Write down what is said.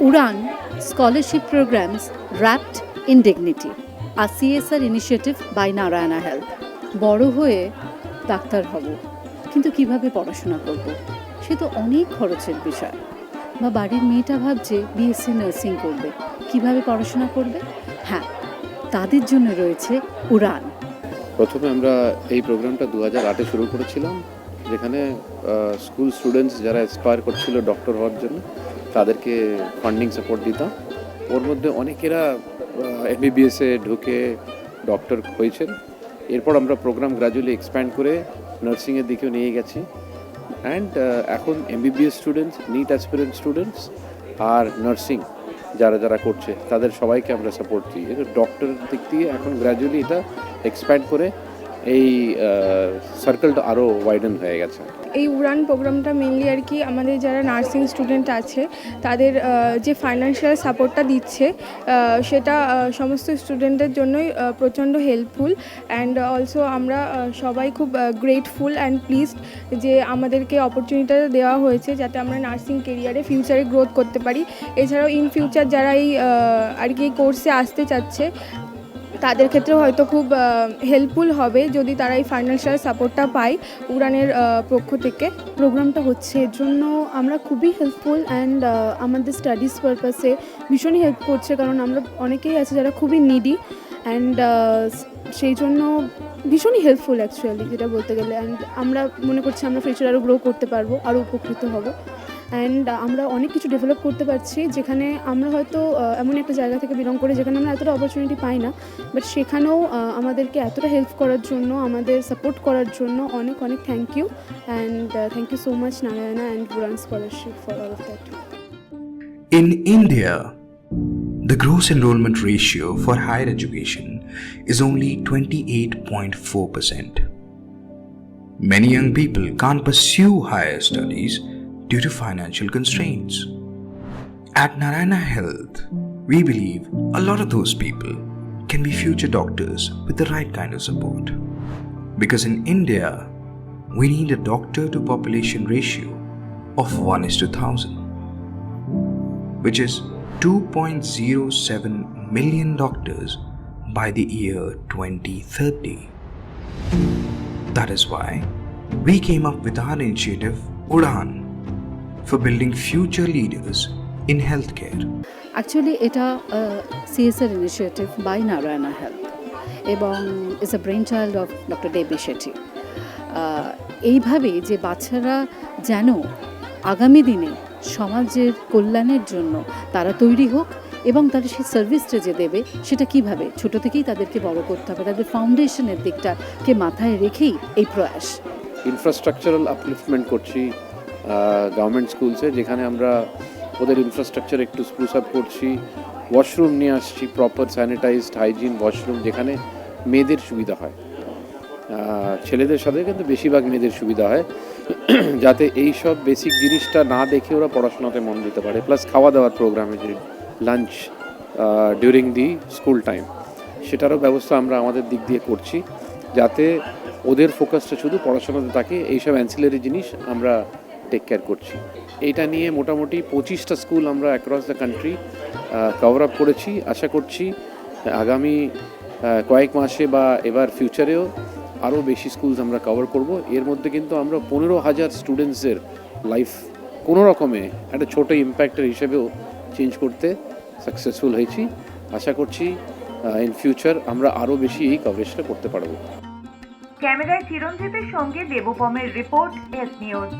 Udan scholarship programs wrapped in dignity, a CSR initiative by Narayana Health. বড় হয়ে doctor হব, কিন্তু কিভাবে পড়াশোনা করব সে তো অনেক খরচের বিষয়। বা বাড়ির মেয়েটা ভাবছে বিএসসি নার্সিং করবে, কিভাবে পড়াশোনা করবে? হ্যাঁ, তাদের জন্য রয়েছে উড়ান। প্রথমে আমরা এই প্রোগ্রামটা 2008-এ শুরু করেছিলাম, যেখানে স্কুল স্টুডেন্টস যারা অ্যাসপায়ার করছিল ডক্টর হওয়ার জন্য তাদেরকে ফান্ডিং সাপোর্ট দিতাম। ওর মধ্যে অনেকেরা এমবিবিএসে ঢুকে ডক্টর হয়েছেন। এরপর আমরা প্রোগ্রাম গ্র্যাজুয়ালি এক্সপ্যান্ড করে নার্সিংয়ের দিকেও নিয়ে গেছি। অ্যান্ড এখন MBBS students, NEET aspirant students আর নার্সিং যারা করছে তাদের সবাইকে আমরা সাপোর্ট দিই। এটা ডক্টরের দিক দিয়ে এখন গ্র্যাজুয়ালি এটা এক্সপ্যান্ড করে এই সার্কেলটা আরও ওয়াইডেন হয়ে গেছে। এই উড়ান প্রোগ্রামটা মেনলি আর কি আমাদের যারা নার্সিং স্টুডেন্ট আছে তাদের যে ফাইন্যান্সিয়াল সাপোর্টটা দিচ্ছে সেটা সমস্ত স্টুডেন্টদের জন্যই প্রচণ্ড হেল্পফুল। অ্যান্ড অলসো আমরা সবাই খুব গ্রেটফুল অ্যান্ড প্লিজড যে আমাদেরকে অপরচুনিটিটা দেওয়া হয়েছে যাতে আমরা নার্সিং কেরিয়ারে ফিউচারে গ্রোথ করতে পারি। এছাড়াও ইন ফিউচার যারা এই আর কি কোর্সে আসতে চাচ্ছে তাদের ক্ষেত্রেও হয়তো খুব হেল্পফুল হবে যদি তারা এই ফাইন্যান্সিয়াল সাপোর্টটা পায় উড়ানের পক্ষ থেকে। প্রোগ্রামটা হচ্ছে এর জন্য আমরা খুবই হেল্পফুল অ্যান্ড আমাদের স্টাডিজ পারপাসে ভীষণই হেল্প করছে, কারণ আমরা অনেকেই আছে যারা খুবই নিডি অ্যান্ড সেই জন্য ভীষণই হেল্পফুল অ্যাকচুয়ালি যেটা বলতে গেলে। অ্যান্ড আমরা মনে করছি আমরা ফিউচার আরও গ্রো করতে পারবো, আরও উপকৃত হব। অ্যান্ড আমরা অনেক কিছু ডেভেলপ করতে পারছি, যেখানে আমরা হয়তো এমন একটা জায়গা থেকে বিলং করে যেখানে আমরা এতটা অপরচুনিটি পাই না, বাট সেখানেও আমাদেরকে এতটা হেল্প করার জন্য, আমাদের সাপোর্ট করার জন্য অনেক অনেক thank you. And thank you so much Narayana and Udan Scholarship for all of that. In India, the gross enrollment ratio for higher education is only 28.4%. Many young people can't pursue higher studies due to financial constraints. At Narayana Health, we believe a lot of those people can be future doctors with the right kind of support. Because in India, we need a doctor to population ratio of 1:1,000, which is 2.07 million doctors by the year 2030. That is why we came up with our initiative Udan for building future leaders in healthcare. Actually এটা CSR initiative by Narayana health এবং is a brain child of doctor Devi Shetty. এইভাবে যে বাচ্চারা যেন আগামী দিনে সমাজের কল্যাণের জন্য তারা তৈরি হোক এবং তারা সেই সার্ভিসটা যে দেবে সেটা কিভাবে ছোট থেকেই তাদেরকে বড় করতে হবে, তাদের ফাউন্ডেশনের দিকটাকে মাথায় রেখেই এই প্রয়াস। ইনফ্রাস্ট্রাকচারাল আপলিফটমেন্ট করছি গভর্নমেন্ট স্কুলসে, যেখানে আমরা ওদের ইনফ্রাস্ট্রাকচার একটু স্প্রুস আপ করছি। ওয়াশরুম নিয়ে আসছি, প্রপার স্যানিটাইজড হাইজিন ওয়াশরুম, যেখানে মেয়েদের সুবিধা হয়। ছেলেদের সাথে কিন্তু বেশিরভাগ মেয়েদের সুবিধা হয়, যাতে এই সব বেসিক জিনিসটা না দেখে ওরা পড়াশোনাতে মন দিতে পারে। প্লাস খাওয়া দাওয়ার প্রোগ্রামে যে lunch during the school time, সেটারও ব্যবস্থা আমরা আমাদের দিক দিয়ে করছি, যাতে ওদের ফোকাসটা শুধু পড়াশোনাতে থাকে। এইসব অ্যান্সিলারি জিনিস আমরা টেক কেয়ার করছি। এইটা নিয়ে মোটামুটি 25টা স্কুল আমরা across the country cover up করেছি। আশা করছি আগামী কয়েক মাসে বা এবার ফিউচারেও আরও বেশি স্কুলস আমরা কভার করব। এর মধ্যে কিন্তু আমরা 15,000 স্টুডেন্টসের লাইফ কোনো রকমে একটা ছোটো ইম্প্যাক্টের হিসেবেও চেঞ্জ করতে সাকসেসফুল হয়েছি। আশা করছি ইন ফিউচার আমরা আরও বেশি এই কভারেজটা করতে পারবো। ক্যামেরায় চিরঞ্জিতের সঙ্গে দেবপমের রিপোর্ট, এস নিউজ।